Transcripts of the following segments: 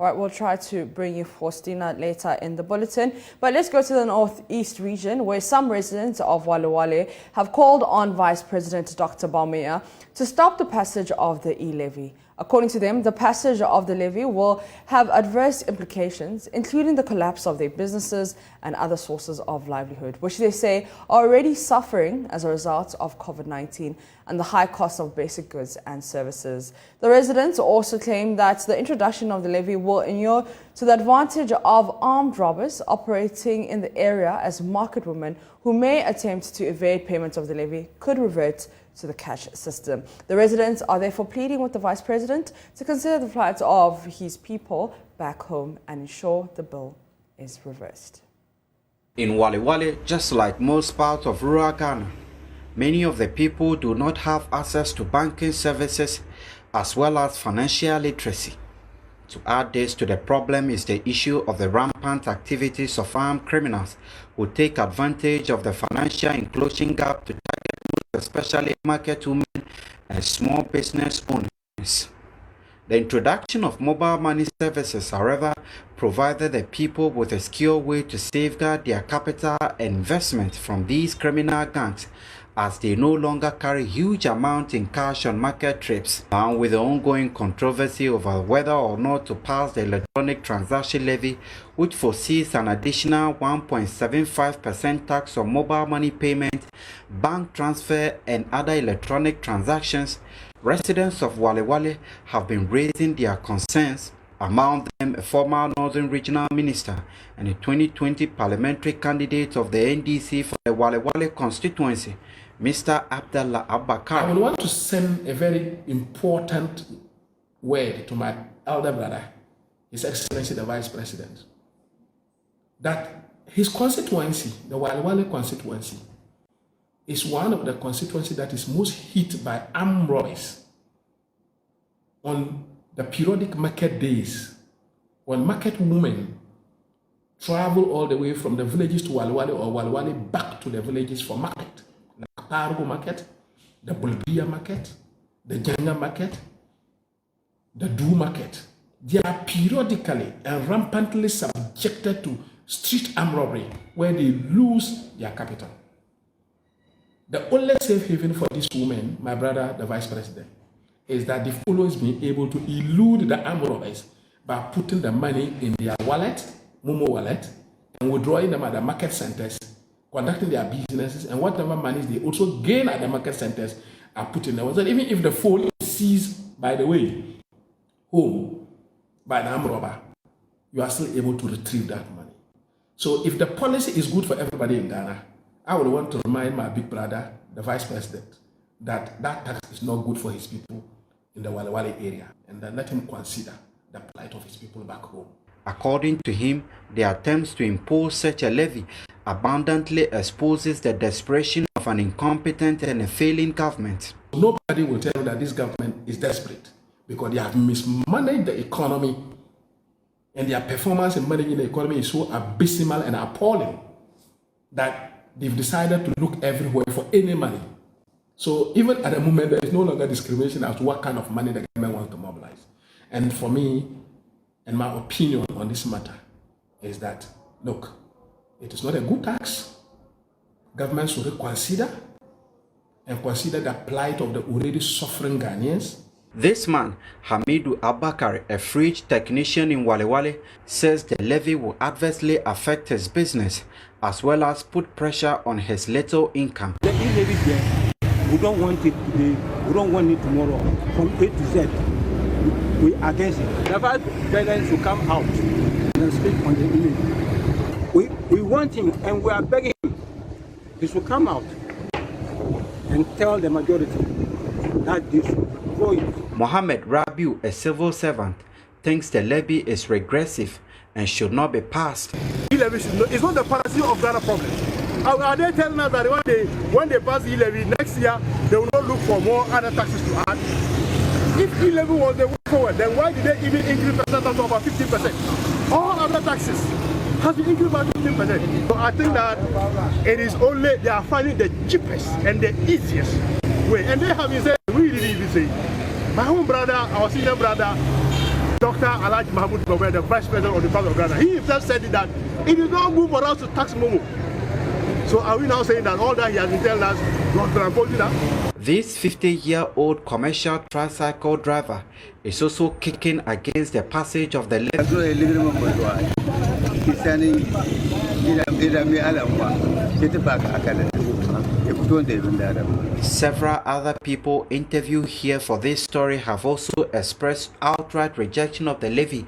All right, we'll try to bring you Faustina later in the bulletin. But let's go to the northeast region, where some residents of Walewale have called on Vice President Dr. Baumeier to stop the passage of the e-levy. According to them, the passage of the levy will have adverse implications, including the collapse of their businesses and other sources of livelihood, which they say are already suffering as a result of COVID-19 and the high cost of basic goods and services. The residents also claim that the introduction of the levy will inure to the advantage of armed robbers operating in the area, as market women who may attempt to evade payment of the levy could revert to the cash system. The residents are therefore pleading with the Vice President to consider the plight of his people back home and ensure the bill is reversed. In Walewale, just like most parts of rural Ghana, many of the people do not have access to banking services as well as financial literacy. To add this to the problem is the issue of the rampant activities of armed criminals who take advantage of the financial inclusion gap to target especially market women and small business owners. The introduction of mobile money services, however, provided the people with a secure way to safeguard their capital and investment from these criminal gangs, as they no longer carry huge amounts in cash on market trips. And with the ongoing controversy over whether or not to pass the electronic transaction levy, which foresees an additional 1.75% tax on mobile money payment, bank transfer and other electronic transactions, residents of Walewale have been raising their concerns, among them a former Northern Regional Minister and a 2020 parliamentary candidate of the NDC for the Walewale constituency, Mr. Abdallah Abakar. I would want to send a very important word to my elder brother, His Excellency the Vice President, that his constituency, the Walewale constituency, is one of the constituencies that is most hit by armed robbers on the periodic market days, when market women travel all the way from the villages to Walewale or Walewale back to the villages for market. The Pargo market, the Bulgaria market, the Janga market, the Du market. They are periodically and rampantly subjected to street armed robbery where they lose their capital. The only safe haven for these women, my brother, the Vice President, is that they've always been able to elude the armed robbers by putting the money in their wallet, Momo wallet, and withdrawing them at the market centers, conducting their businesses, and whatever monies they also gain at the market centers are put in there. So even if the phone is seized, by the way, home by the armed robber, you are still able to retrieve that money. So if the policy is good for everybody in Ghana, I would want to remind my big brother, the Vice President, that that tax is not good for his people in the Walewale area, and then let him consider the plight of his people back home. According to him, the attempts to impose such a levy abundantly exposes the desperation of an incompetent and a failing government. Nobody will tell you that this government is desperate because they have mismanaged the economy, and their performance in managing the economy is so abysmal and appalling that they've decided to look everywhere for any money. So even at the moment, there is no longer discrimination as to what kind of money the government wants to mobilize. And for me, and my opinion on this matter is that, look, it is not a good tax. Government should reconsider and consider the plight of the already suffering Ghanaians. This man, Hamidu Abakar, a fridge technician in Walewale, says the levy will adversely affect his business as well as put pressure on his little income. The e-levy there, we don't want it today, we don't want it tomorrow. From A to Z, we are against it. The Vice President should come out and speak on the e-levy. We want him and we are begging him. He should come out and tell the majority that this should go in. Mohammed Rabiu, a civil servant, thinks the levy is regressive and should not be passed. E-levy is not the policy of Ghana problem. Are they telling us that when they pass e-levy next year, they will not look for more other taxes to add? If e-levy was the way forward, then why did they even increase the tax to about 15%? All other taxes has been increased by 15%. So I think that it is only they are finding the cheapest and the easiest way. And they have been saying, we didn't even say, my own brother, our senior brother, Dr. Alhaji Mahmoud Bawumia, the Vice President of the Republic of Ghana, he himself said that it is not good for us to tax Momo. So are we now saying that all that he has been telling us was transposing that? This 50-year-old commercial tricycle driver is also kicking against the passage of the levy. Several other people interviewed here for this story have also expressed outright rejection of the levy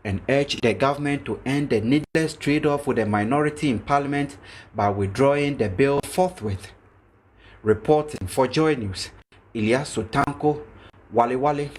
and urged the government to end the needless trade-off with the minority in parliament by withdrawing the bill forthwith. Reporting for Joy News, Ilyasu Tanko, Walewale.